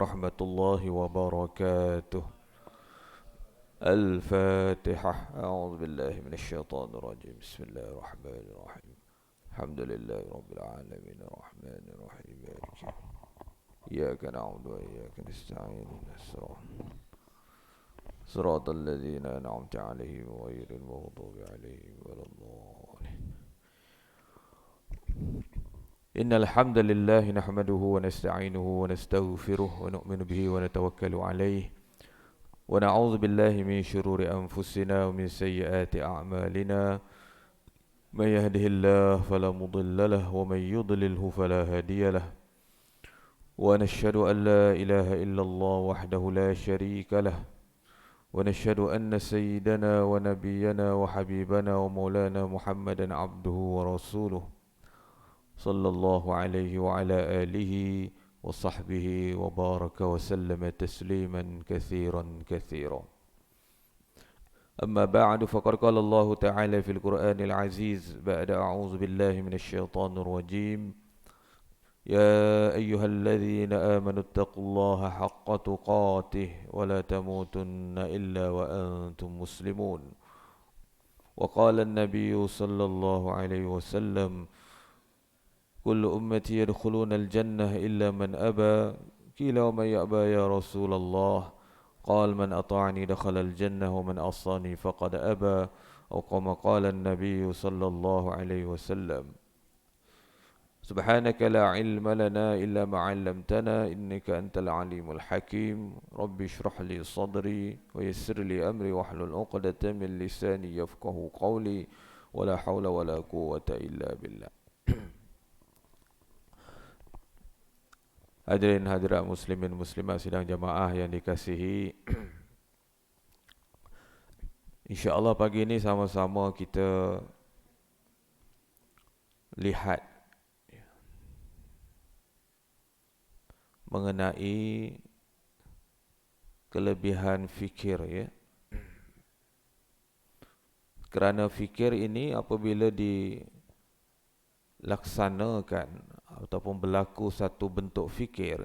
ورحمة الله وبركاته. الفاتحة. أعوذ بالله من الشيطان الرجيم. بسم الله الرحمن الرحيم. الحمد لله رب العالمين الرحمن الرحيم مالك يوم الدين. إياك نعبد وإياك نستعين صراط الذين أنعمت عليهم غير المغضوب عليهم ولا الضالين. إن الحمد لله نحمده ونستعينه ونستغفره ونؤمن به ونتوكل عليه ونعوذ بالله من شرور أنفسنا ومن سيئات أعمالنا. من يهده الله فلا مضل له ومن يضلله فلا هادي له. ونشهد أن لا إله إلا الله وحده لا شريك له. ونشهد أن سيدنا ونبينا وحبيبنا ومولانا محمدا عبده ورسوله صلى الله عليه وعلى آله وصحبه وبارك وسلم تسليما كثيرا كثيرا. أما بعد، فقد قال الله تعالى في القرآن العزيز بعد أعوذ بالله من الشيطان الرجيم: يا أيها الذين آمنوا اتقوا الله حق تقاته ولا تموتن إلا وأنتم مسلمون. وقال النبي صلى الله عليه وسلم: كل أمتي يدخلون الجنة إلا من أبى. قيل ومن يأبى يا رسول الله؟ قال: من أطاعني دخل الجنة ومن عصاني فقد أبى، أو كما قال النبي صلى الله عليه وسلم. سبحانك لا علم لنا إلا ما علمتنا إنك أنت العليم الحكيم. رب اشرح لي صدري ويسر لي أمري واحلل عقدة من لساني يفقه قولي ولا حول ولا قوة إلا بالله. Hadirin hadirat muslimin muslimat sidang jamaah yang dikasihi, InsyaAllah pagi ini sama-sama kita lihat mengenai kelebihan fikir, ya. Kerana fikir ini apabila dilaksanakan ataupun berlaku satu bentuk fikir,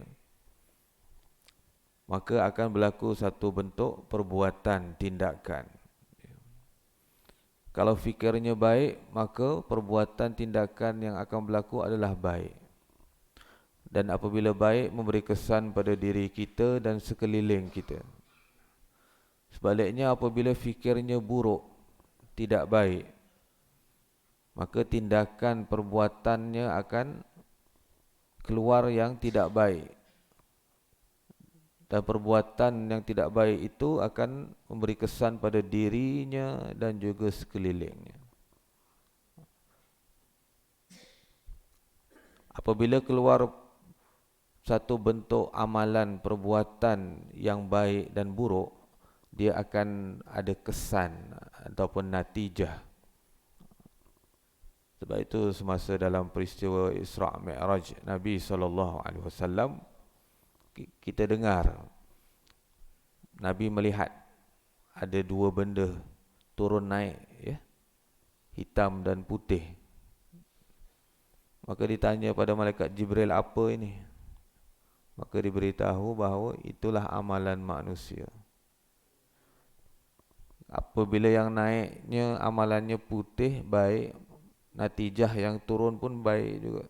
maka akan berlaku satu bentuk perbuatan, tindakan. Kalau fikirnya baik, maka perbuatan, tindakan yang akan berlaku adalah baik. Dan apabila baik, memberi kesan pada diri kita dan sekeliling kita. Sebaliknya, apabila fikirnya buruk, tidak baik, maka tindakan perbuatannya akan keluar yang tidak baik. Dan perbuatan yang tidak baik itu akan memberi kesan pada dirinya dan juga sekelilingnya. Apabila keluar satu bentuk amalan perbuatan yang baik dan buruk, dia akan ada kesan ataupun natijah. Sebab itu semasa dalam peristiwa Isra' Mi'raj Nabi SAW, kita dengar Nabi melihat ada dua benda turun naik, ya, hitam dan putih. Maka ditanya pada malaikat Jibril, apa ini? Maka diberitahu bahawa itulah amalan manusia. Apabila yang naiknya amalannya putih, baik, natijah yang turun pun baik juga.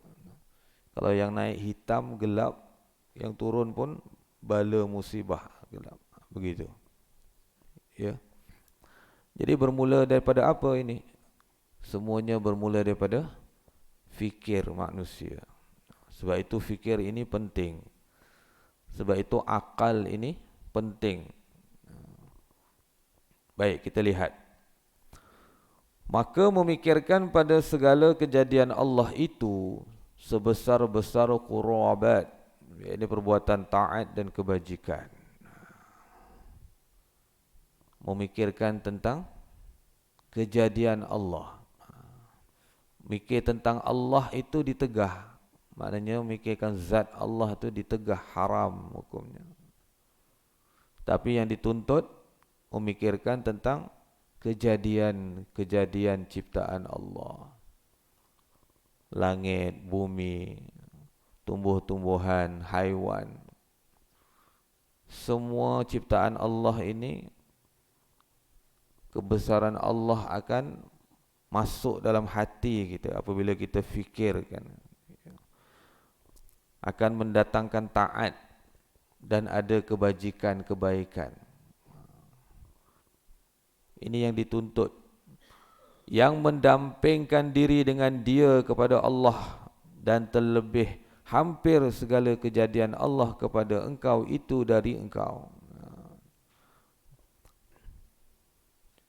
Kalau yang naik hitam, gelap, yang turun pun bala musibah, gelap. Begitu, ya. Jadi bermula daripada apa ini? Semuanya bermula daripada fikir manusia. Sebab itu fikir ini penting. Sebab itu akal ini penting. Baik, kita lihat. Maka memikirkan pada segala kejadian Allah itu sebesar-besar qurabat, ini perbuatan taat dan kebajikan. Memikirkan tentang kejadian Allah. Mikir tentang Allah itu ditegah. Maknanya memikirkan zat Allah itu ditegah, haram hukumnya. Tapi yang dituntut memikirkan tentang kejadian-kejadian ciptaan Allah. Langit, bumi, tumbuh-tumbuhan, haiwan. semua ciptaan Allah ini, kebesaran Allah akan masuk dalam hati kita apabila kita fikirkan. Akan mendatangkan taat dan ada kebajikan, kebaikan. Ini yang dituntut. Yang mendampingkan diri dengan dia kepada Allah dan terlebih hampir segala kejadian Allah kepada engkau itu dari engkau.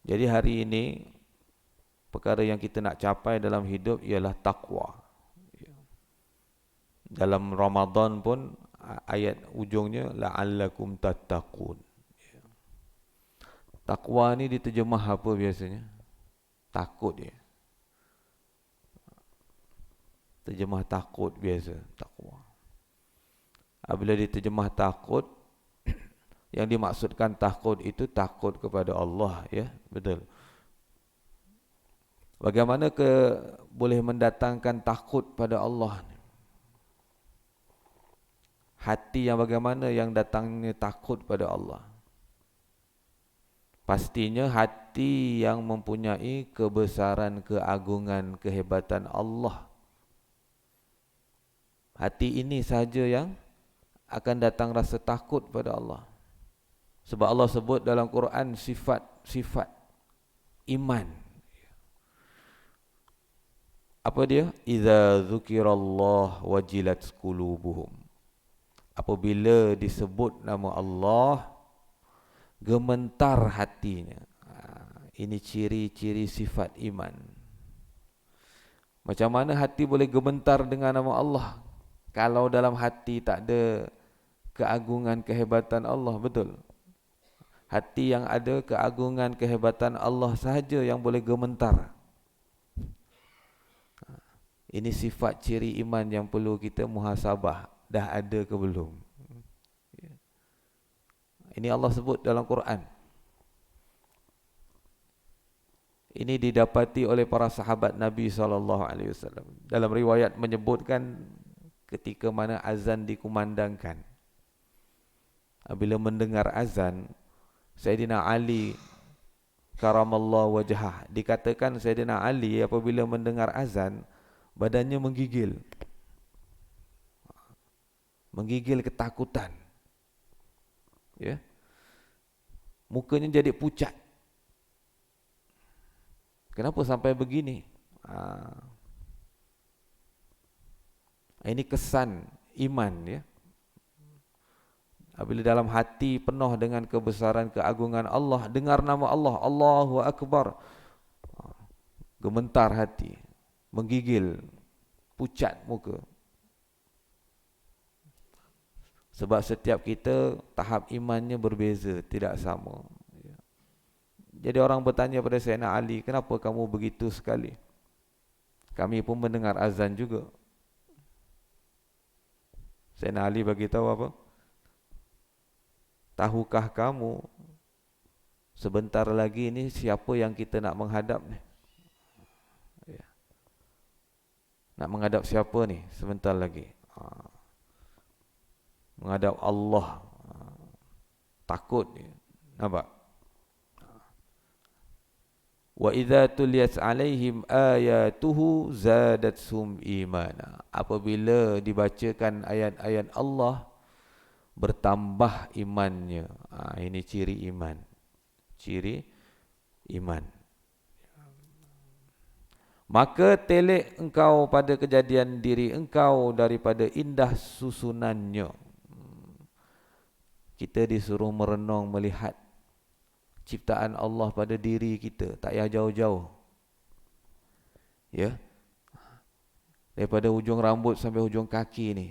Jadi hari ini perkara yang kita nak capai dalam hidup ialah takwa. Dalam Ramadan pun ayat ujungnya la'allakum tattaqun. Takwa ni diterjemah apa biasanya? Takut dia. Terjemah takut biasa, takwa. Apabila diterjemah takut, yang dimaksudkan takut itu takut kepada Allah, ya, betul. Bagaimana boleh mendatangkan takut pada Allah? Hati yang bagaimana yang datangnya takut pada Allah? Pastinya hati yang mempunyai kebesaran, keagungan, kehebatan Allah. Hati ini sahaja yang akan datang rasa takut pada Allah. Sebab Allah sebut dalam Quran sifat iman. Apa dia? Idza dzukirallah wajilat qulubuhum. Apabila disebut nama Allah, gementar hatinya. Ini ciri-ciri sifat iman. Macam mana hati boleh gementar dengan nama Allah kalau dalam hati tak ada keagungan, kehebatan Allah? Betul. Hati yang ada keagungan, kehebatan Allah sahaja yang boleh gementar. Ini sifat ciri iman yang perlu kita muhasabah. Dah ada ke belum? Ini Allah sebut dalam Quran. Ini didapati oleh para sahabat Nabi SAW. Dalam riwayat menyebutkan ketika mana azan dikumandangkan. Bila mendengar azan, Sayyidina Ali karamallahu wajhah, dikatakan Sayyidina Ali apabila mendengar azan, badannya menggigil. Menggigil ketakutan. Ya. Mukanya jadi pucat. Kenapa sampai begini? Ini kesan iman, ya. Apabila dalam hati penuh dengan kebesaran, keagungan Allah, dengar nama Allah, Allahu Akbar, gementar hati, menggigil, pucat muka. Sebab setiap kita tahap imannya berbeza, tidak sama. Jadi orang bertanya pada Sayyidina Ali, kenapa kamu begitu sekali? Kami pun mendengar azan juga. Sayyidina Ali bagi tahu apa? Tahukah kamu sebentar lagi ni siapa yang kita nak menghadap ni? Nak menghadap siapa ni sebentar lagi? Menghadap Allah. Takut dia. Nampak? Wa idza tuliyat alaihim ayatuhu zadatsum imana. Apabila dibacakan ayat-ayat Allah, bertambah imannya. Ini ciri iman. Ciri iman. Maka telek engkau pada kejadian diri engkau daripada indah susunannya. Kita disuruh merenung melihat ciptaan Allah pada diri kita, tak payah jauh-jauh. Ya. Daripada hujung rambut sampai hujung kaki ni,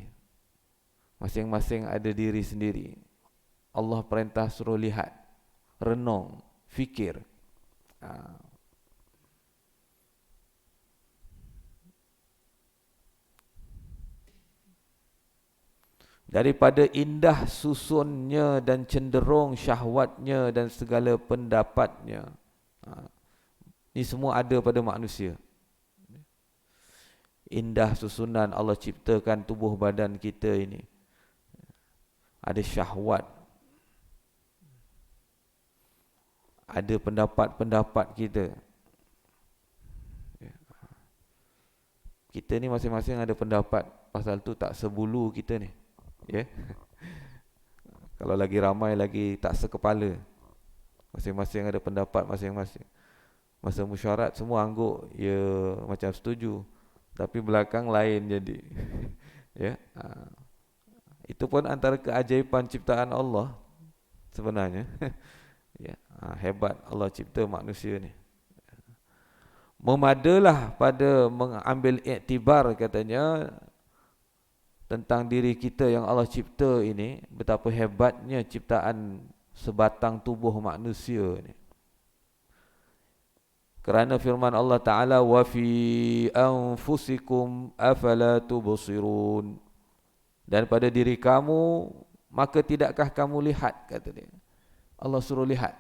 masing-masing ada diri sendiri. Allah perintah suruh lihat, renung, fikir. Daripada indah susunnya dan cenderung syahwatnya dan segala pendapatnya. Ini semua ada pada manusia. Indah susunan Allah ciptakan tubuh badan kita ini. Ada syahwat. ada pendapat-pendapat kita. Kita ni masing-masing ada pendapat, pasal tu tak sebulu kita ni. Ya. Kalau lagi ramai lagi tak sekepala. Masing-masing ada pendapat masing-masing. Masa mesyuarat semua angguk ya macam setuju, tapi belakang lain jadi. Ya. Itu pun antara keajaiban ciptaan Allah sebenarnya. Ya. Hebat Allah cipta manusia ni. Memadalah pada mengambil iktibar katanya tentang diri kita yang Allah cipta ini, betapa hebatnya ciptaan sebatang tubuh manusia ni. Kerana firman Allah Ta'ala, wa fi anfusikum afala tubsirun, dan pada diri kamu maka tidakkah kamu lihat, kata dia. Allah suruh lihat,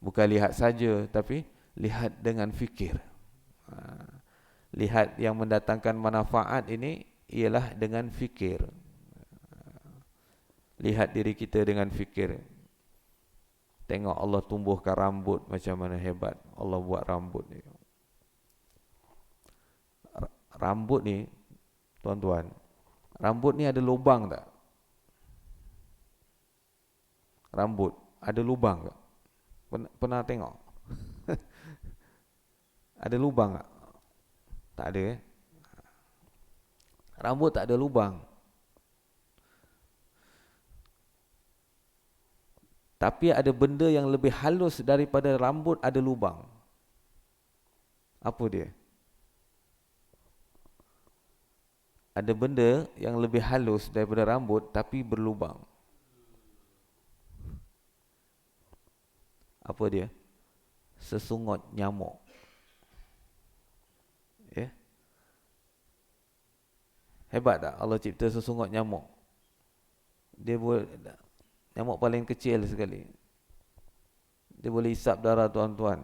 bukan lihat saja, tapi lihat dengan fikir. Lihat yang mendatangkan manfaat ini ialah dengan fikir. Lihat diri kita dengan fikir. Tengok Allah tumbuhkan rambut macam mana hebat Allah buat rambut ni. Rambut ni, tuan-tuan, rambut ni ada lubang tak? Rambut ada lubang tak? Pernah tengok? Ada lubang tak? Tak ada. Rambut tak ada lubang. Tapi ada benda yang lebih halus daripada rambut ada lubang. Apa dia? Ada benda yang lebih halus daripada rambut tapi berlubang. Apa dia? Sesungut nyamuk. Ya. Hebat tak Allah cipta sesungut nyamuk? Dia boleh, nyamuk paling kecil sekali, dia boleh hisap darah tuan-tuan.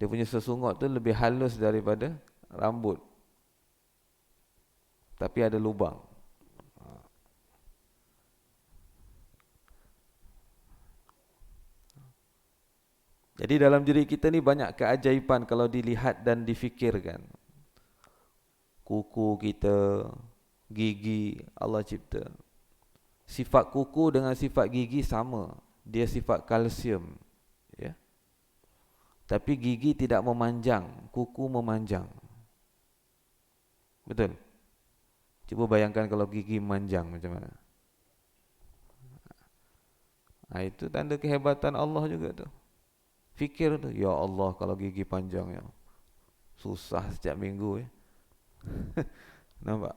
Dia punya sesungut tu lebih halus daripada rambut, tapi ada lubang. Jadi dalam diri kita ni banyak keajaiban kalau dilihat dan difikirkan. Kuku kita, gigi Allah cipta. Sifat kuku dengan sifat gigi sama. Dia sifat kalsium. Ya. Tapi gigi tidak memanjang, kuku memanjang. Betul? Cuba bayangkan kalau gigi memanjang macam mana. Itu tanda kehebatan Allah juga tu. Fikir tu, ya Allah kalau gigi panjang ya. Susah setiap minggu ya. Nampak?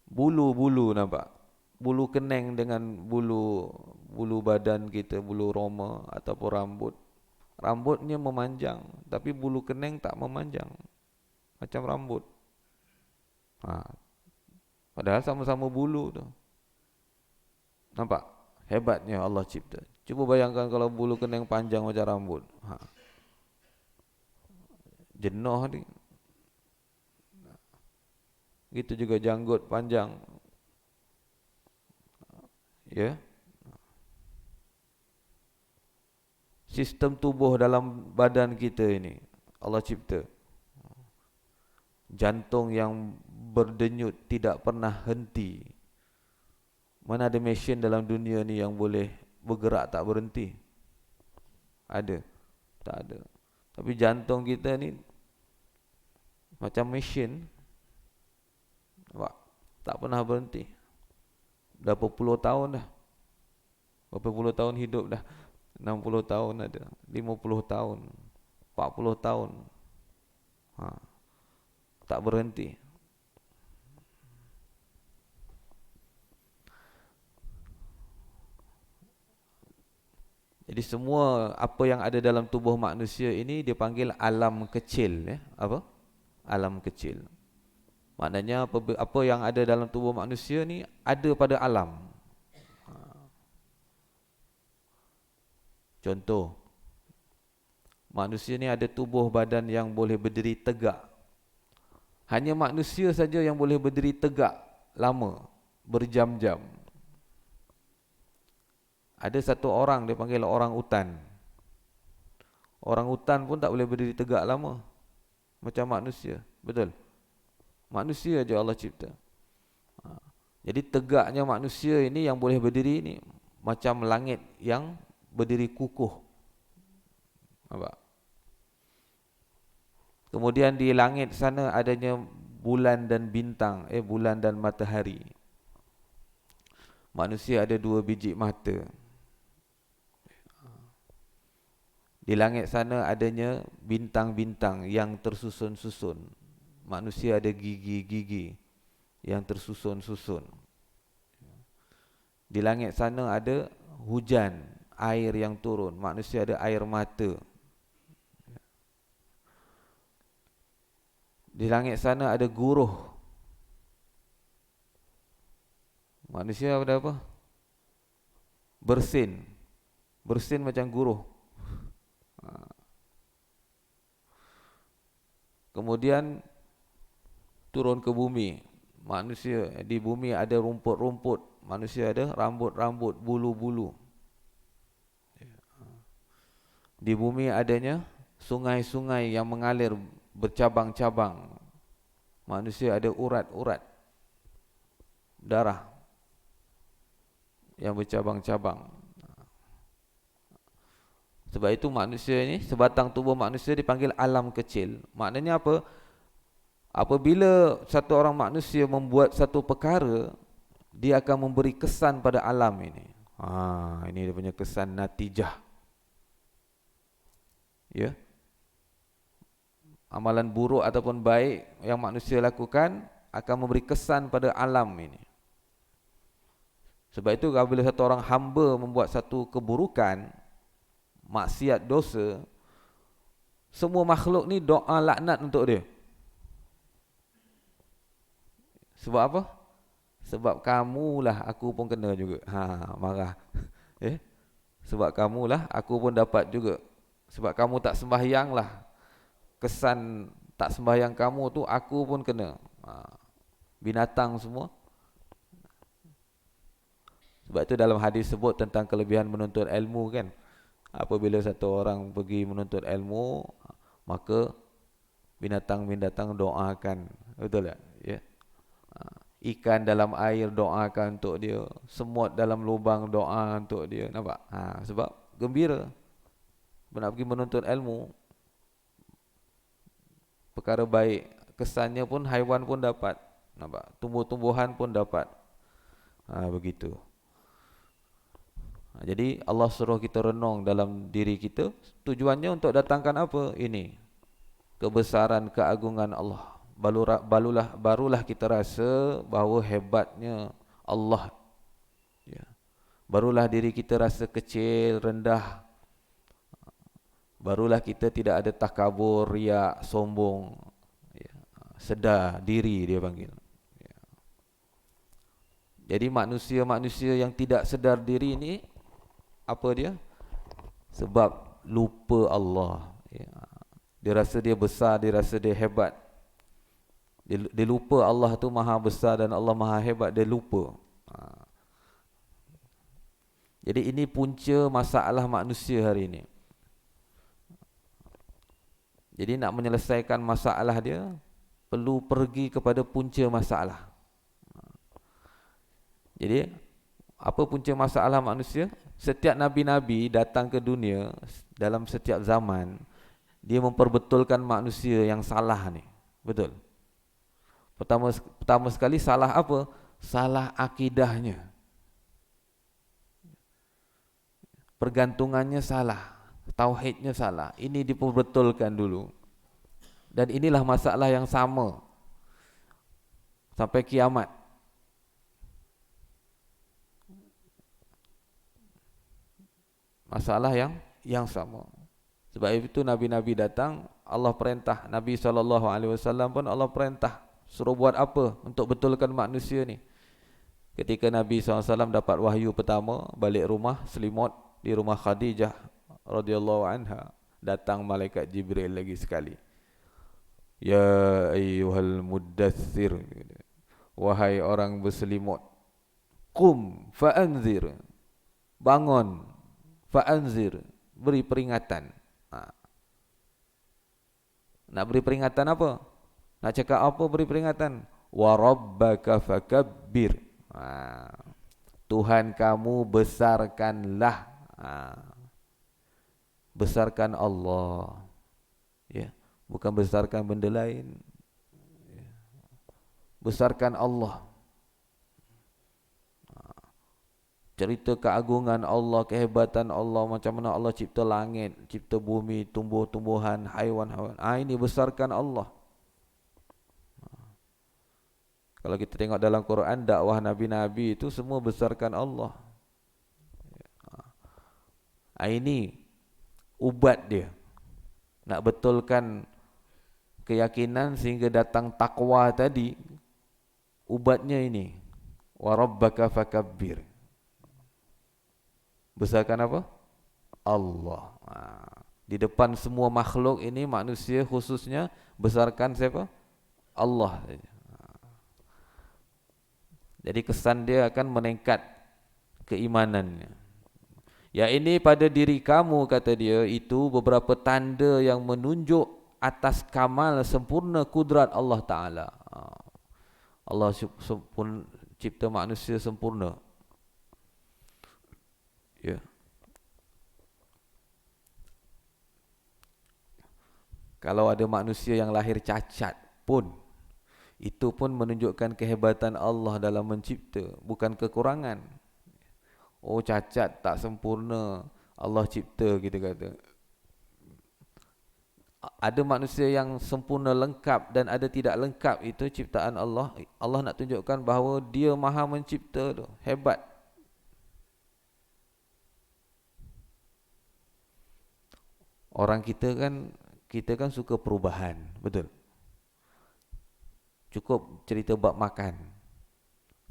Bulu-bulu nampak? Bulu kening dengan bulu badan kita, bulu roma ataupun rambut. Rambutnya memanjang, tapi bulu kening tak memanjang. Macam rambut. Padahal sama-sama bulu tu. Nampak? Hebatnya Allah cipta. Cuba bayangkan kalau bulu kening panjang macam rambut. Jenuh ni. Gitu juga janggut panjang. Ya. Sistem tubuh dalam badan kita ini Allah cipta. Jantung yang berdenyut tidak pernah henti. Mana ada mesin dalam dunia ni yang boleh bergerak tak berhenti? Ada? Tak ada. Tapi jantung kita ni macam mesin. Nampak? Tak pernah berhenti. Berapa puluh tahun dah. Berapa puluh tahun hidup dah. 60 tahun ada. 50 tahun. 40 tahun. Tak berhenti. Jadi semua apa yang ada dalam tubuh manusia ini dipanggil alam kecil. Ya? Apa? Alam kecil. Maknanya apa yang ada dalam tubuh manusia ni ada pada alam. Contoh, manusia ni ada tubuh badan yang boleh berdiri tegak. Hanya manusia saja yang boleh berdiri tegak lama, berjam-jam. Ada satu orang dia panggil orang utan. Orang utan pun tak boleh berdiri tegak lama macam manusia. Betul? Manusia aja Allah cipta. Jadi tegaknya manusia ini yang boleh berdiri ini macam langit yang berdiri kukuh. Nampak? Kemudian di langit sana adanya bulan dan bintang, bulan dan matahari. Manusia ada 2 biji mata. Di langit sana adanya bintang-bintang yang tersusun-susun. Manusia ada gigi-gigi yang tersusun-susun. Di langit sana ada hujan, air yang turun. Manusia ada air mata. Di langit sana ada guruh. Manusia ada apa? Bersin. Bersin macam guruh. Kemudian turun ke bumi. Manusia di bumi ada rumput-rumput. Manusia ada rambut-rambut, bulu-bulu. Di bumi adanya sungai-sungai yang mengalir bercabang-cabang. Manusia ada urat-urat darah yang bercabang-cabang. Sebab itu manusia ini, sebatang tubuh manusia dipanggil alam kecil. Maknanya apa? Apabila satu orang manusia membuat satu perkara, dia akan memberi kesan pada alam ini. Ini dia punya kesan natijah. Ya. Amalan buruk ataupun baik yang manusia lakukan akan memberi kesan pada alam ini. Sebab itu apabila satu orang hamba membuat satu keburukan, maksiat, dosa, semua makhluk ni doa laknat untuk dia. Sebab apa? Sebab kamulah aku pun kena juga. Marah. Sebab kamulah aku pun dapat juga. Sebab kamu tak sembahyang lah, kesan tak sembahyang kamu tu aku pun kena. Binatang semua. Sebab itu dalam hadis sebut tentang kelebihan menuntut ilmu kan. Apabila satu orang pergi menuntut ilmu, maka binatang-binatang doakan. Betul tak? Ya. Ikan dalam air doakan untuk dia, semut dalam lubang doa untuk dia. Nampak? Sebab gembira nak pergi menuntut ilmu, perkara baik, kesannya pun haiwan pun dapat. Nampak? Tumbuh-tumbuhan pun dapat. Begitu. Jadi Allah suruh kita renung dalam diri kita. Tujuannya untuk datangkan apa? Ini kebesaran, keagungan Allah. Barulah kita rasa bahawa hebatnya Allah. Ya. Barulah diri kita rasa kecil, rendah. Barulah kita tidak ada takabur, riak, sombong. Ya. Sedar diri dia panggil. Ya. Jadi manusia-manusia yang tidak sedar diri ini, apa dia? Sebab lupa Allah. Ya. Dia rasa dia besar, dia rasa dia hebat. Dia lupa Allah tu maha besar dan Allah maha hebat, dia lupa. Jadi ini punca masalah manusia hari ini. Jadi nak menyelesaikan masalah dia, perlu pergi kepada punca masalah. Jadi apa punca masalah manusia? Setiap Nabi-Nabi datang ke dunia dalam setiap zaman, dia memperbetulkan manusia yang salah ni. Betul? Pertama sekali salah apa? Salah akidahnya. Pergantungannya salah, tauhidnya salah. Ini diperbetulkan dulu. Dan inilah masalah yang sama sampai kiamat. Masalah yang sama. Sebab itu Nabi-Nabi datang, Allah perintah. Nabi SAW pun Allah perintah, suruh buat apa untuk betulkan manusia ni. Ketika Nabi SAW dapat wahyu pertama, balik rumah, selimut di rumah Khadijah radhiyallahu anha, datang malaikat Jibril lagi sekali. Ya ayyuhal muddathir, wahai orang berselimut, qum fa'anzir, bangun, fa'anzir, beri peringatan. Nak beri peringatan apa? Nak cakap apa beri peringatan? Wa rabbaka fakabbir. Tuhan kamu besarkanlah. Besarkan Allah. Ya, bukan besarkan benda lain. Besarkan Allah. Cerita keagungan Allah, kehebatan Allah, macam mana Allah cipta langit, cipta bumi, tumbuh-tumbuhan, haiwan-haiwan. Ini besarkan Allah. Kalau kita tengok dalam Quran, dakwah Nabi-Nabi itu semua besarkan Allah. Ini ubat dia. Nak betulkan keyakinan sehingga datang takwa tadi, ubatnya ini. Wa rabbaka fakabbir. Besarkan apa? Allah. Di depan semua makhluk ini, manusia khususnya, besarkan siapa? Allah. Jadi kesan dia akan meningkat keimanannya. Ya, ini pada diri kamu, kata dia, itu beberapa tanda yang menunjuk atas kamal sempurna kudrat Allah Ta'ala. Allah cipta manusia sempurna. Ya. Kalau ada manusia yang lahir cacat pun, itu pun menunjukkan kehebatan Allah dalam mencipta, bukan kekurangan. Oh, cacat tak sempurna, Allah cipta, kita kata. Ada manusia yang sempurna lengkap dan ada tidak lengkap, itu ciptaan Allah. Allah nak tunjukkan bahawa dia maha mencipta tu, hebat. Orang kita kan suka perubahan, betul? Cukup cerita bab makan.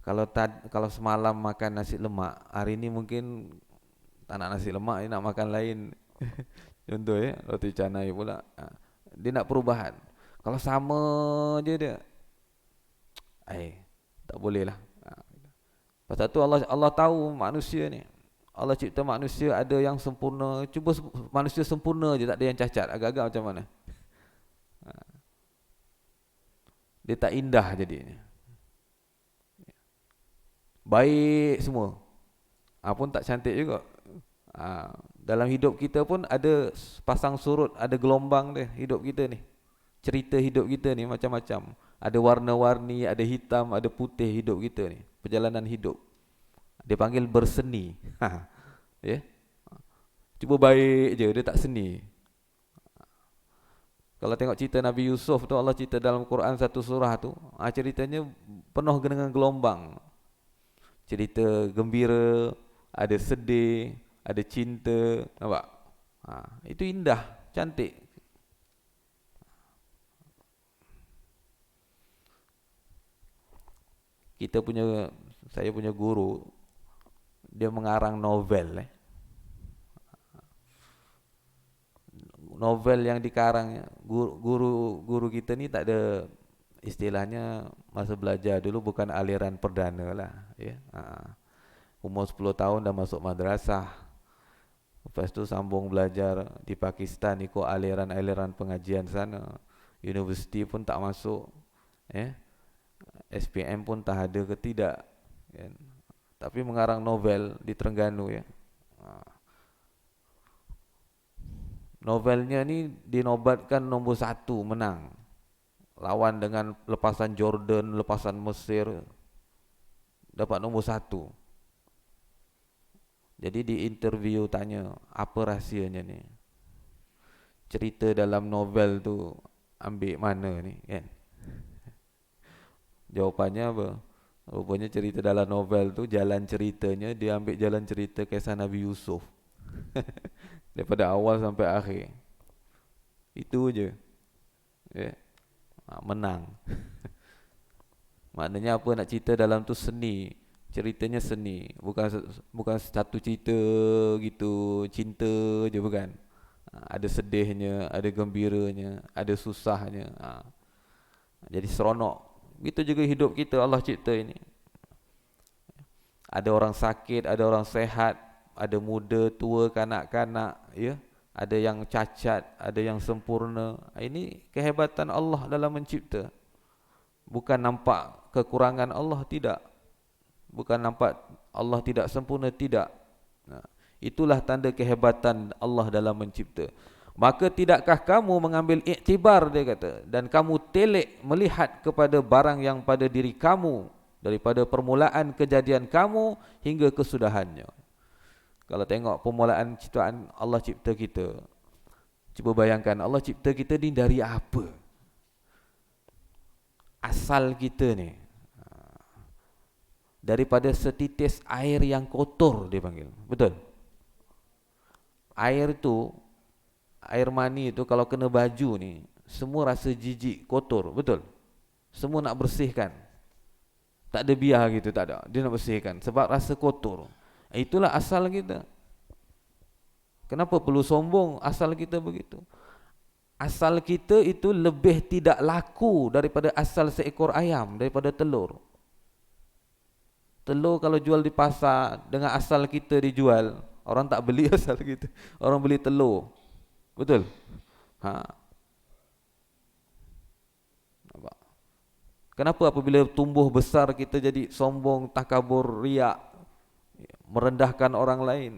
Kalau semalam makan nasi lemak, hari ini mungkin tak nak nasi lemak, dia nak makan lain. Contoh ya, roti canai pula. Dia nak perubahan. Kalau sama je dia, tak boleh lah. Pasal tu Allah tahu manusia ni. Allah cipta manusia ada yang sempurna. Cuba manusia sempurna je, tak ada yang cacat. Agak-agak macam mana? Dia tak indah jadinya. Baik semua, pun tak cantik juga. Dalam hidup kita pun ada pasang surut, ada gelombang dia hidup kita ni. Cerita hidup kita ni macam-macam. Ada warna-warni, ada hitam, ada putih hidup kita ni. Perjalanan hidup. Dia panggil berseni. Ya. Cuba baik je, dia tak seni. Kalau tengok cerita Nabi Yusuf tu, Allah cerita dalam Quran satu surah tu, ceritanya penuh dengan gelombang. Cerita gembira, ada sedih, ada cinta, nampak? Itu indah, cantik. Saya punya guru, dia mengarang novel. Novel yang dikarang, guru kita ni tak ada, istilahnya masa belajar dulu bukan aliran perdana lah, ya. Umur 10 tahun dah masuk madrasah. Lepas tu sambung belajar di Pakistan ikut aliran-aliran pengajian sana. Universiti pun tak masuk, SPM pun tak ada ke tidak, kan? Tapi mengarang novel di Terengganu, ya. Novelnya ni dinobatkan nombor 1, menang. Lawan dengan lepasan Jordan, lepasan Mesir, dapat nombor 1. Jadi di interview tanya, apa rahsianya ni? Cerita dalam novel tu ambil mana ni, kan? Jawapannya apa? Rupanya cerita dalam novel tu, jalan ceritanya dia ambil jalan cerita kisah Nabi Yusuf. Daripada awal sampai akhir. Itu je, ya. Menang. Maknanya apa, nak cerita dalam tu seni, ceritanya seni, bukan satu cerita gitu cinta je, bukan. Ada sedihnya, ada gembiranya, ada susahnya. Jadi seronok. Gitu juga hidup kita Allah cipta ini. Ada orang sakit, ada orang sehat, ada muda, tua, kanak-kanak, ya. Ada yang cacat, ada yang sempurna. Ini kehebatan Allah dalam mencipta. Bukan nampak kekurangan Allah, tidak. Bukan nampak Allah tidak sempurna, tidak. Nah, itulah tanda kehebatan Allah dalam mencipta. Maka tidakkah kamu mengambil iktibar, dia kata, dan kamu telek melihat kepada barang yang pada diri kamu, daripada permulaan kejadian kamu hingga kesudahannya. Kalau tengok permulaan ciptaan Allah cipta kita, cuba bayangkan Allah cipta kita ni dari apa? Asal kita ni daripada setitis air yang kotor, dia panggil. Betul? Air tu, air mani tu kalau kena baju ni, semua rasa jijik, kotor. Betul? Semua nak bersihkan. Tak ada biar gitu, tak ada. Dia nak bersihkan sebab rasa kotor. Itulah asal kita. Kenapa perlu sombong? Asal kita begitu. Asal kita itu lebih tidak laku daripada asal seekor ayam, daripada telur. Telur kalau jual di pasar dengan asal kita dijual, orang tak beli asal kita. Orang beli telur. Betul? Nampak? Kenapa apabila tumbuh besar kita jadi sombong, takabur, riak, merendahkan orang lain?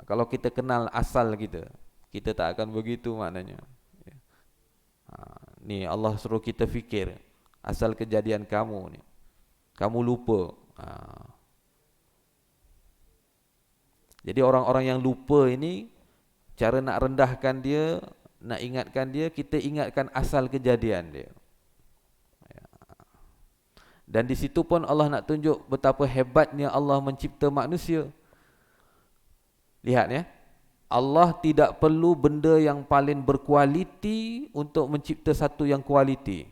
Kalau kita kenal asal kita, kita tak akan begitu maknanya. Ni Allah suruh kita fikir asal kejadian kamu ni. Kamu lupa. Jadi orang-orang yang lupa ini, cara nak rendahkan dia, nak ingatkan dia, kita ingatkan asal kejadian dia. Dan di situ pun Allah nak tunjuk betapa hebatnya Allah mencipta manusia. Lihat ya, Allah tidak perlu benda yang paling berkualiti untuk mencipta satu yang kualiti.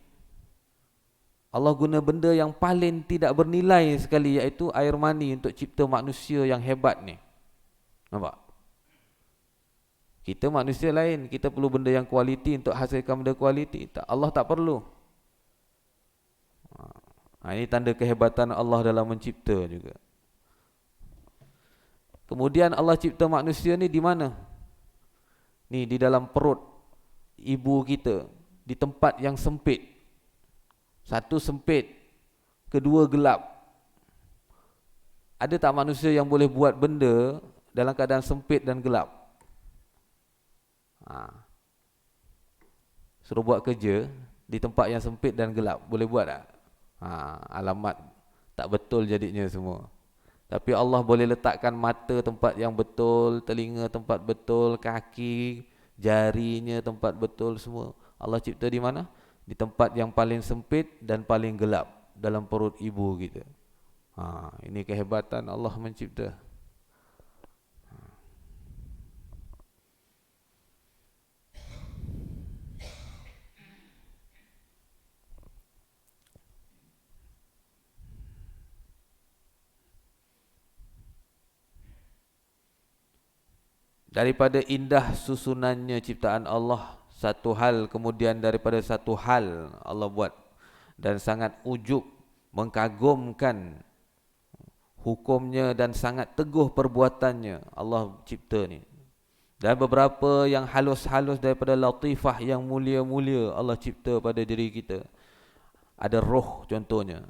Allah guna benda yang paling tidak bernilai sekali, iaitu air mani, untuk cipta manusia yang hebat ni. Nampak? Kita manusia lain, kita perlu benda yang kualiti untuk hasilkan benda kualiti. Allah tak perlu. Ini tanda kehebatan Allah dalam mencipta juga. Kemudian Allah cipta manusia ni di mana? Ni di dalam perut ibu kita, di tempat yang sempit. Satu sempit, kedua gelap. Ada tak manusia yang boleh buat benda dalam keadaan sempit dan gelap? Suruh buat kerja di tempat yang sempit dan gelap, boleh buat tak? Alamat tak betul jadinya semua. Tapi Allah boleh letakkan mata tempat yang betul, telinga tempat betul, kaki, jarinya tempat betul semua. Allah cipta di mana? Di tempat yang paling sempit dan paling gelap, dalam perut ibu kita. Ini kehebatan Allah mencipta. Daripada indah susunannya ciptaan Allah, satu hal kemudian daripada satu hal Allah buat, dan sangat ujub, mengagumkan hukumnya dan sangat teguh perbuatannya Allah cipta ni. Dan beberapa yang halus-halus daripada latifah yang mulia-mulia Allah cipta pada diri kita. Ada roh contohnya.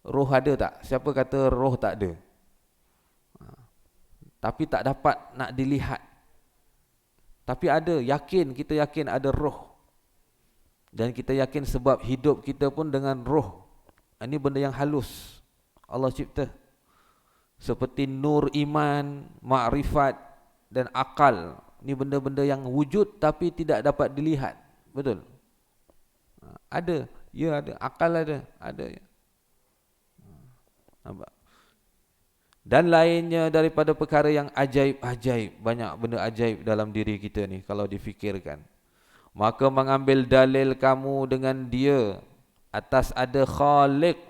Roh ada tak? Siapa kata roh tak ada? Tapi tak dapat nak dilihat. Tapi ada, yakin, kita yakin ada roh. Dan kita yakin sebab hidup kita pun dengan roh. Ini benda yang halus Allah cipta. Seperti nur iman, makrifat dan akal. Ini benda-benda yang wujud tapi tidak dapat dilihat. Betul? Ada, ya ada, akal ada ya. Nampak? Dan lainnya daripada perkara yang ajaib-ajaib. Banyak benda ajaib dalam diri kita ni kalau difikirkan. Maka mengambil dalil kamu dengan dia atas ada Khaliq,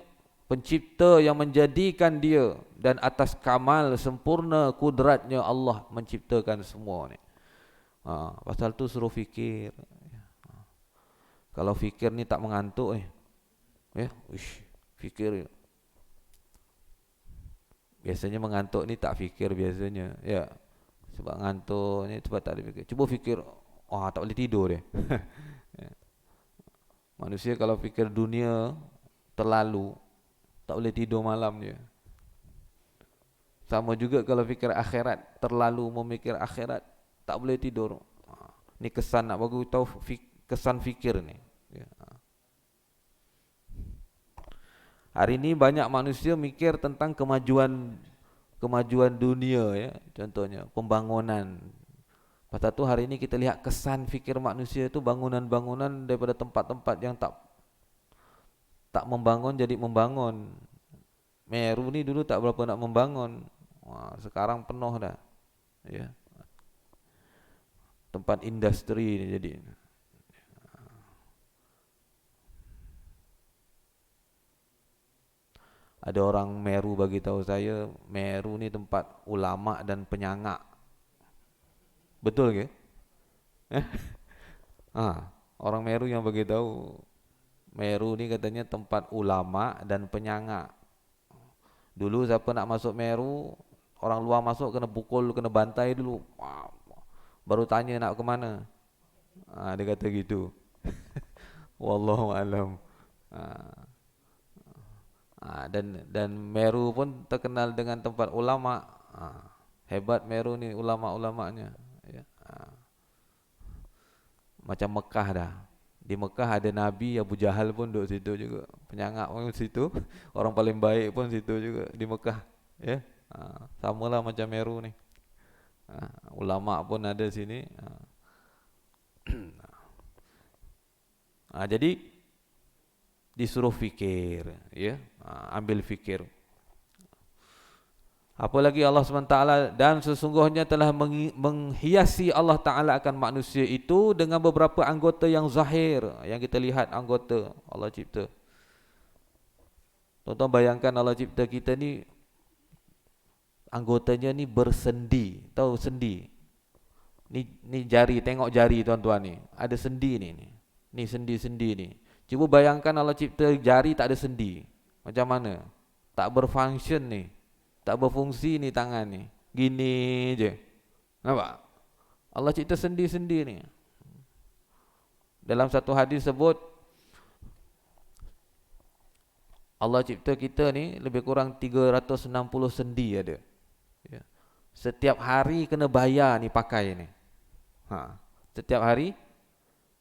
pencipta yang menjadikan dia, dan atas kamal sempurna kudratnya Allah menciptakan semua ni. Pasal tu suruh fikir. Kalau fikir ni tak mengantuk fikir. Biasanya mengantuk ni tak fikir biasanya. Ya. Sebab ngantuk ni sebab tak ada fikir. Cuba fikir, tak boleh tidur dia. Ya. Manusia kalau fikir dunia terlalu, tak boleh tidur malam dia. Sama juga kalau fikir akhirat, terlalu memikir akhirat, tak boleh tidur. Ni kesan nak bagi tahu kesan fikir ni. Ya. Hari ini banyak manusia mikir tentang kemajuan dunia, ya. Contohnya pembangunan. Pasal tu hari ini kita lihat kesan fikir manusia itu bangunan-bangunan daripada tempat-tempat yang tak membangun jadi membangun. Meru ni dulu tak berapa nak membangun. Sekarang penuh dah. Ya. Tempat industri ni jadi. Ada orang Meru bagi tahu saya, Meru ni tempat ulama dan penyangak. Betul ke? Orang Meru yang bagi tahu, Meru ni katanya tempat ulama dan penyangak. Dulu siapa nak masuk Meru, orang luar masuk kena pukul, kena bantai dulu. Baru tanya nak ke mana. Dia kata gitu. Wallahu alam. Dan Meru pun terkenal dengan tempat ulama. Hebat Meru ni ulama-ulamanya. Ya. Macam Mekah dah. Di Mekah ada Nabi, Abu Jahal pun duduk situ juga. Penyangak pun situ. Orang paling baik pun situ juga di Mekah. Ya. Samalah macam Meru ni. Ulama pun ada sini. Jadi disuruh fikir, ya. Ambil fikir. Apalagi Allah SWT, dan sesungguhnya telah menghiasi Allah Ta'ala akan manusia itu dengan beberapa anggota yang zahir, yang kita lihat anggota Allah cipta. Tuan-tuan bayangkan Allah cipta kita ni, anggotanya ni bersendi. Tahu sendi? Ni jari, tengok jari tuan-tuan ni. Ada sendi ni. Ni sendi-sendi ni. Cuba bayangkan Allah cipta jari tak ada sendi. Macam mana? Tak berfunction ni. Tak berfungsi ni tangan ni. Gini je. Nampak? Allah cipta sendi-sendi ni. Dalam satu hadis sebut, Allah cipta kita ni lebih kurang 360 sendi ada. Ya. Setiap hari kena bayar ni pakai ni. Setiap hari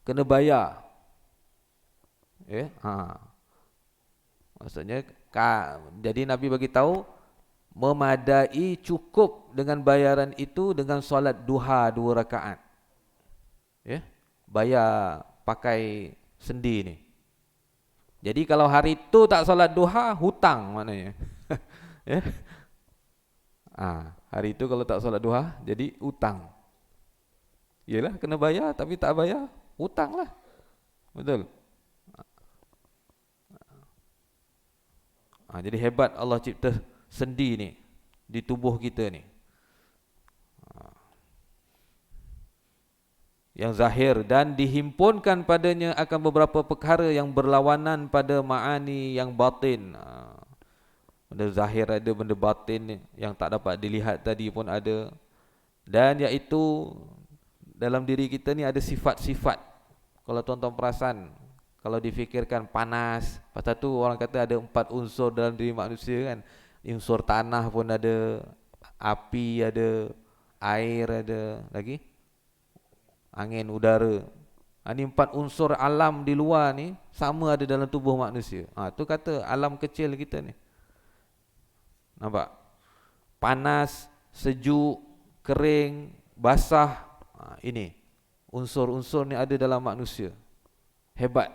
kena bayar. Ya. Maksudnya jadi Nabi bagi tahu memadai, cukup dengan bayaran itu dengan solat duha 2 rakaat. Ya. Bayar pakai sendi ni. Jadi kalau hari itu tak solat duha, hutang maknanya. Ya. Hari itu kalau tak solat duha, jadi hutang. Yalah, kena bayar, tapi tak bayar, hutang lah. Betul. Jadi hebat Allah cipta sendi ni di tubuh kita ni. Yang zahir, dan dihimpunkan padanya akan beberapa perkara yang berlawanan pada ma'ani yang batin. Benda zahir ada, benda batin yang tak dapat dilihat tadi pun ada. Dan iaitu dalam diri kita ni ada sifat-sifat. Kalau tuan-tuan perasan, kalau difikirkan panas, pasal tu orang kata ada 4 unsur dalam diri manusia kan. Unsur tanah pun ada, api ada, air ada, lagi angin, udara. Ini 4 unsur alam di luar ni sama ada dalam tubuh manusia. Tu kata alam kecil kita ni. Nampak? Panas, sejuk, kering, basah. Ini unsur-unsur ni ada dalam manusia. Hebat.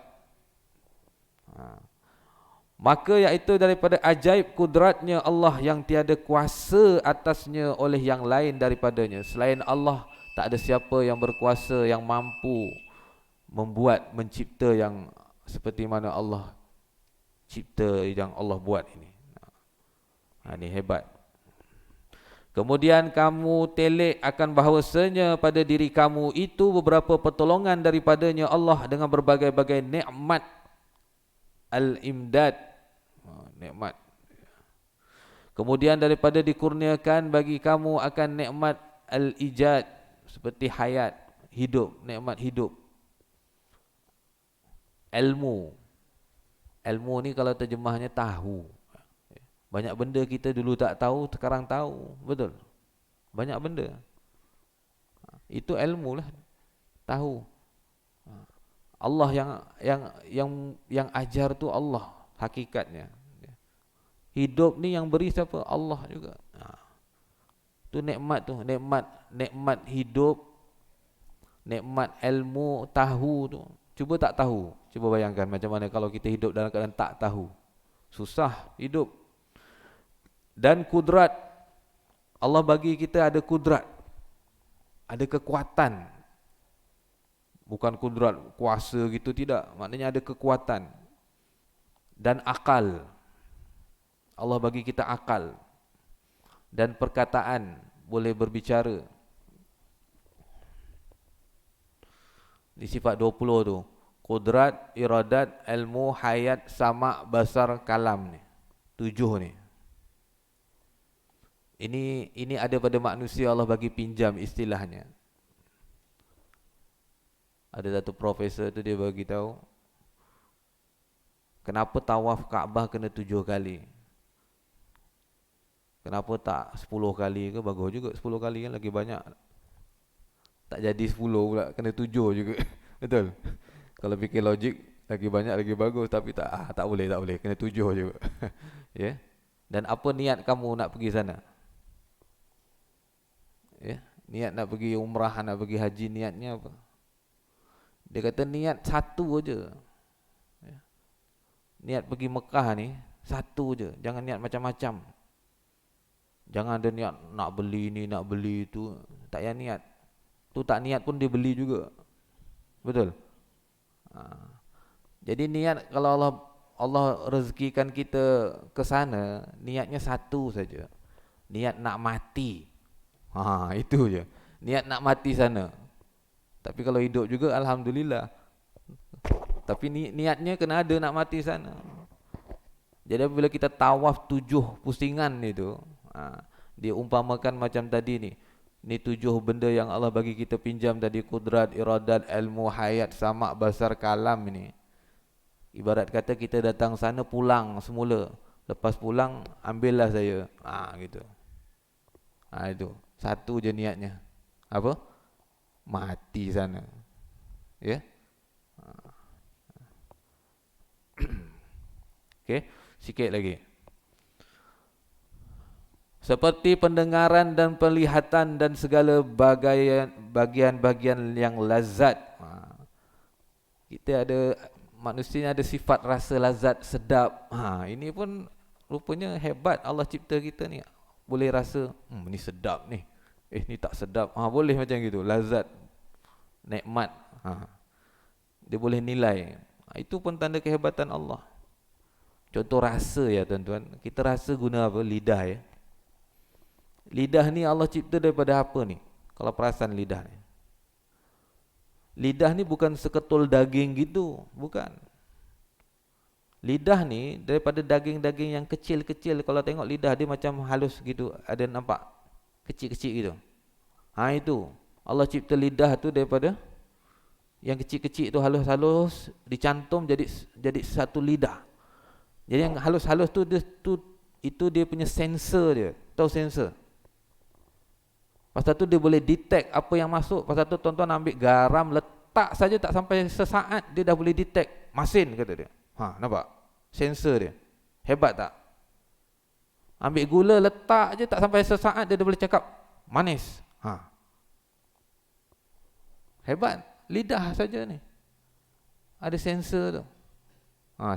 Maka iaitu daripada ajaib kudratnya Allah yang tiada kuasa atasnya oleh yang lain daripadanya. Selain Allah, tak ada siapa yang berkuasa, yang mampu membuat, mencipta yang seperti mana Allah cipta, yang Allah buat ini. Ini hebat. Kemudian kamu telik akan bahawasanya pada diri kamu itu beberapa pertolongan daripadanya Allah dengan berbagai-bagai nikmat al-imdad, nikmat. Kemudian daripada dikurniakan bagi kamu akan nikmat al-ijad, seperti hayat, hidup, nikmat hidup. Ilmu. Ilmu ni kalau terjemahnya tahu. Banyak benda kita dulu tak tahu, sekarang tahu. Betul? Banyak benda. Itu ilmu lah. Tahu. Allah yang ajar tu Allah hakikatnya. Hidup ni yang beri siapa? Allah juga. Tu nikmat tu, nikmat hidup, nikmat ilmu, tahu tu. Cuba tak tahu. Cuba bayangkan macam mana kalau kita hidup dalam keadaan tak tahu. Susah hidup. Dan kudrat. Allah bagi kita ada kudrat. Ada kekuatan. Bukan kudrat kuasa gitu, tidak. Maknanya ada kekuatan. Dan akal. Allah bagi kita akal. Dan perkataan, boleh berbicara. Di sifat 20 tu. Kudrat, iradat, ilmu, hayat, sama', basar, kalam ni. 7 ni. Ini ada pada manusia, Allah bagi pinjam istilahnya. Ada satu profesor tu dia bagi tahu kenapa tawaf Kaabah kena 7 kali. Kenapa tak 10 kali ke? Bagus juga 10 kali kan, lagi banyak. Tak jadi 10 pula, kena 7 juga. Betul? Kalau fikir logik, lagi banyak lagi bagus. Tapi tak boleh, kena 7 juga. Ya. Dan apa niat kamu nak pergi sana? Ya. Niat nak pergi umrah, nak pergi haji, niatnya apa? Dia kata niat satu aja. Ya. Niat pergi Mekah ni satu je, jangan niat macam-macam. Jangan ada niat nak beli ni, nak beli tu. Tak payah niat. Tu tak niat pun dia beli juga. Betul? Jadi niat, kalau Allah rezekikan kita ke sana, niatnya satu saja. Niat nak mati. Itu je. Niat nak mati sana. Tapi kalau hidup juga alhamdulillah. Tapi niatnya kena ada nak mati sana. Jadi bila kita tawaf 7 pusingan itu, dia umpamakan macam tadi ni. Ni 7 benda yang Allah bagi kita pinjam tadi, kudrat, iradat, ilmu, hayat, sama', basar, kalam ni. Ibarat kata kita datang sana pulang semula. Lepas pulang ambillah saya. Gitu. Itu. Satu je niatnya. Apa? Mati sana. Ya. Okey, sikit lagi. Seperti pendengaran dan penglihatan dan segala bagian-bagian yang lazat. Kita ada, manusia ada sifat rasa lazat, sedap. Ini pun rupanya hebat Allah cipta kita ni. Boleh rasa, ni sedap ni. Ni tak sedap. Boleh macam gitu, lazat, nikmat. Dia boleh nilai. Itu pun tanda kehebatan Allah. Contoh rasa ya tuan-tuan. Kita rasa guna apa? Lidah ya. Lidah ni Allah cipta daripada apa ni? Kalau perasan lidah ni. Lidah ni bukan seketul daging gitu, bukan. Lidah ni daripada daging-daging yang kecil-kecil. Kalau tengok lidah dia macam halus gitu, ada nampak kecil-kecil gitu. Itu. Allah cipta lidah tu daripada yang kecil-kecil tu, halus-halus, dicantum jadi satu lidah. Jadi yang halus-halus tu, itu dia punya sensor dia. Tahu sensor? Pasal tu dia boleh detect apa yang masuk. Pasal tu tuan-tuan ambil garam, letak saja tak sampai sesaat dia dah boleh detect. Masin kata dia. Nampak? Sensor dia. Hebat tak? Ambil gula, letak je tak sampai sesaat dia dah boleh cakap manis. Hebat. Lidah saja ni. Ada sensor tu.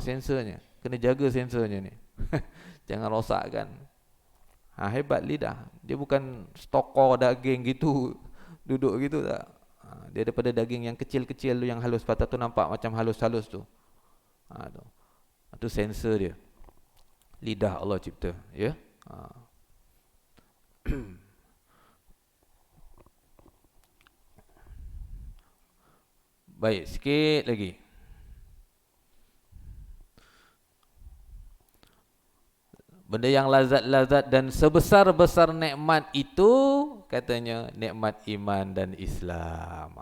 Sensornya. Kena jaga sensornya ni. Jangan rosakkan. Hebat lidah. Dia bukan stokor daging gitu, duduk gitu tak. Dia daripada daging yang kecil-kecil tu, yang halus. Patah tu nampak macam halus-halus tu. Itu sensor dia. Lidah Allah cipta, ya. Baik, sikit lagi. Benda yang lazat-lazat dan sebesar-besar nikmat itu katanya nikmat iman dan Islam.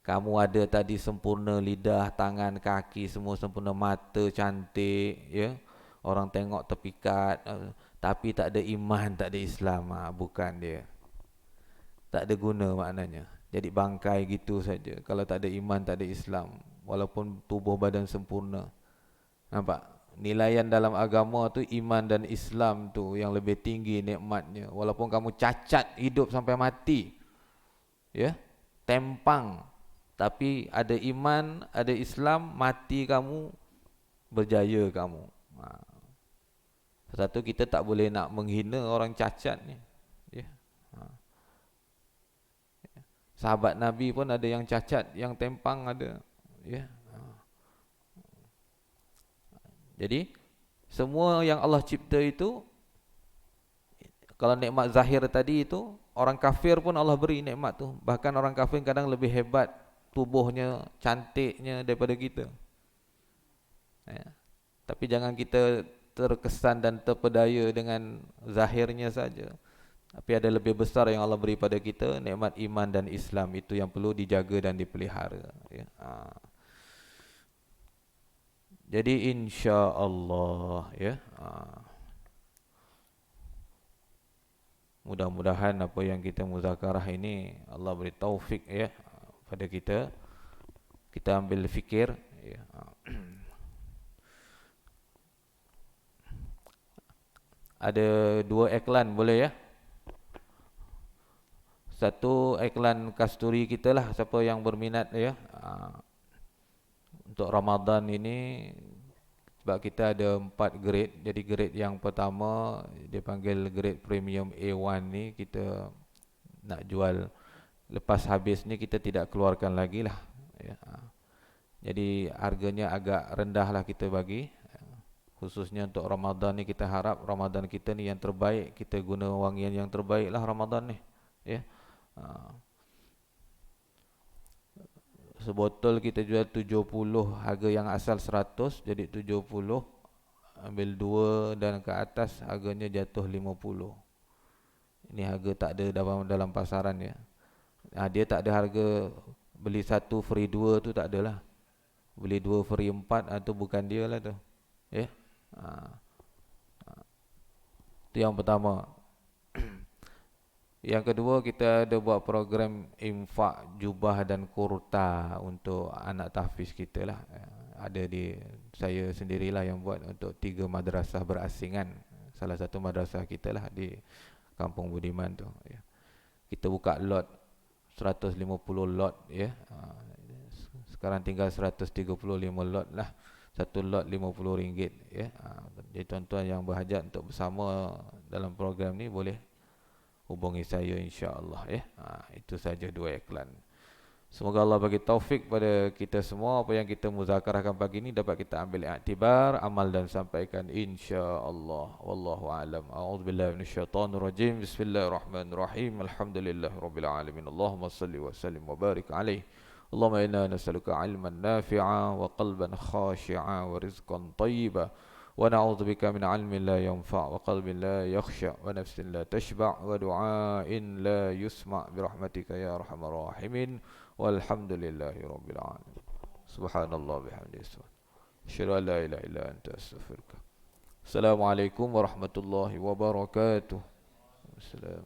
Kamu ada tadi sempurna lidah, tangan, kaki semua sempurna, mata cantik, ya. Orang tengok terpikat, tapi tak ada iman, tak ada Islam, bukan dia. Tak ada guna maknanya. Jadi bangkai gitu saja. Kalau tak ada iman, tak ada Islam, walaupun tubuh badan sempurna. Nampak? Nilaian dalam agama tu iman dan Islam tu yang lebih tinggi nikmatnya. Walaupun kamu cacat hidup sampai mati, ya, tempang, tapi ada iman, ada Islam, mati kamu berjaya kamu. Satu, kita tak boleh nak menghina orang cacat ni, ya. Sahabat Nabi pun ada yang cacat, yang tempang ada, ya. Jadi semua yang Allah cipta itu, kalau nikmat zahir tadi itu, orang kafir pun Allah beri nikmat tu. Bahkan orang kafir kadang lebih hebat tubuhnya, cantiknya daripada kita, ya. Tapi jangan kita terkesan dan terpedaya dengan zahirnya saja. Tapi ada lebih besar yang Allah beri pada kita, nikmat iman dan Islam. Itu yang perlu dijaga dan dipelihara, ya. Jadi insya-Allah, ya, mudah-mudahan apa yang kita muzakarah ini Allah beri taufik, ya, pada kita. Kita ambil fikir, ya. Ada 2 iklan boleh, ya. Satu iklan kasturi kita lah, siapa yang berminat, ya. Untuk Ramadan ini, sebab kita ada 4 grade. Jadi grade yang pertama dia panggil grade premium A1 ni, kita nak jual lepas habis ni, kita tidak keluarkan lagi lah, ya. Jadi harganya agak rendah lah kita bagi, khususnya untuk Ramadan ni. Kita harap Ramadan kita ni yang terbaik, kita guna wangian yang terbaik lah Ramadan ni, ya. Sebotol kita jual 70, harga yang asal 100, jadi 70, ambil 2 dan ke atas harganya jatuh 50. Ini harga tak ada dalam pasaran, ya. Dia tak ada harga beli 1 free 2 tu, tak adalah. Beli 2 free 4 tu bukan dia lah tu, ya. Itu yang pertama. Yang kedua, kita ada buat program infak jubah dan kurta untuk anak tahfiz kita lah. Ada saya sendirilah yang buat untuk 3 madrasah berasingan. Salah satu madrasah kita lah di Kampung Budiman tu, ya. Kita buka lot 150 lot, ya. Sekarang tinggal 135 lot lah. Satu lot RM50, ya. Jadi tuan-tuan yang berhajat untuk bersama dalam program ni boleh hubungi saya insya-Allah, ya. Itu saja 2 iklan. Semoga Allah bagi taufik pada kita semua. Apa yang kita muzakarahkan pagi ini dapat kita ambil iktibar, amal dan sampaikan insya-Allah. Wallahu a'lam. A'udzubillahi minasyaitonir rajim. Bismillahirrahmanirrahim. Alhamdulillahirabbil alamin. Allahumma shalli wa sallim wa barik alaihi. Allahumma inna nas'aluka 'ilman nafi'a wa qalban khashi'a wa rizqan thayyiban. ونعوذ بك من علم لا ينفع وقلب لا يخشع ونفس لا تشبع ودعاء لا يسمع برحمتك يا أرحم الراحمين والحمد لله رب العالمين. سبحان الله بحمده أشهد أن لا إله إلا أنت أستغفرك. السلام عليكم ورحمة الله وبركاته. السلام.